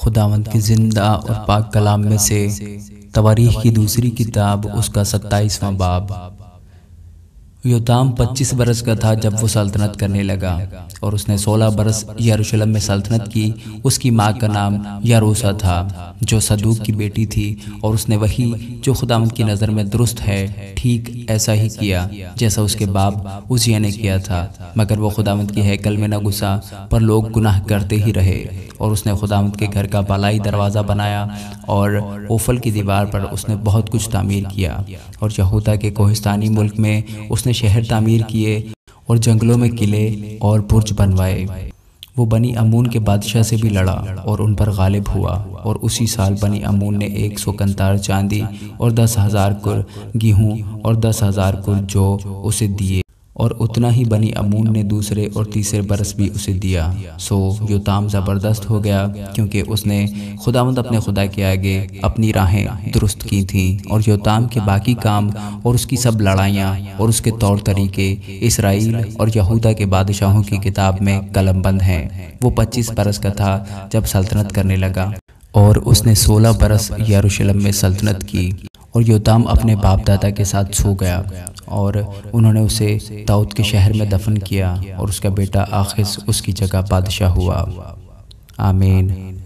خداوند کی زندہ اور پاک کلام میں سے تواریخ کی دوسری کتاب اس کا 27واں باب۔ یوتام 25 برس کا تھا جب وہ سلطنت کرنے لگا، اور اس نے 16 برس یروشلم میں سلطنت کی۔ اس کی ماں کا نام یروسا تھا جو صدوق کی بیٹی تھی، اور اس نے وہی جو خداوند کی نظر میں درست ہے ٹھیک ایسا ہی کیا جیسا اس کے باپ عزیہ نے کیا تھا، مگر وہ خداوند کی ہیکل میں نہ گھسا، پر لوگ گناہ کرتے ہی رہے۔ اور اس نے خداوند کے گھر کا بالائی دروازہ بنایا، اور اوفل کی دیوار پر اس نے بہت کچھ تعمیر کیا۔ اور یہودا کے کوہستانی ملک میں اس نے شہر تعمیر کیے اور جنگلوں میں قلعے اور برج بنوائے۔ وہ بنی امون کے بادشاہ سے بھی لڑا اور ان پر غالب ہوا، اور اسی سال بنی امون نے 100 کنتار چاندی اور 10,000 کر گیہوں اور 10,000 کر جو اسے دیے، اور اتنا ہی بنی امون نے دوسرے اور تیسرے برس بھی اسے دیا۔ سو یوتام زبردست ہو گیا، کیونکہ اس نے خداوند اپنے خدا کے آگے اپنی راہیں درست کی تھیں، اور یوتام کے باقی کام اور اس کی سب لڑائیاں اور اس کے طور طریقے اسرائیل اور یہودا کے بادشاہوں کی کتاب میں قلم بند ہیں۔ وہ 25 برس کا تھا جب سلطنت کرنے لگا، اور اس نے 16 برس یروشلم میں سلطنت کی۔ اور یوتام اپنے باپ دادا کے ساتھ سو گیا، اور انہوں نے اسے داؤد کے شہر میں دفن کیا، اور اس کا بیٹا آخز اس کی جگہ بادشاہ ہوا۔ آمین۔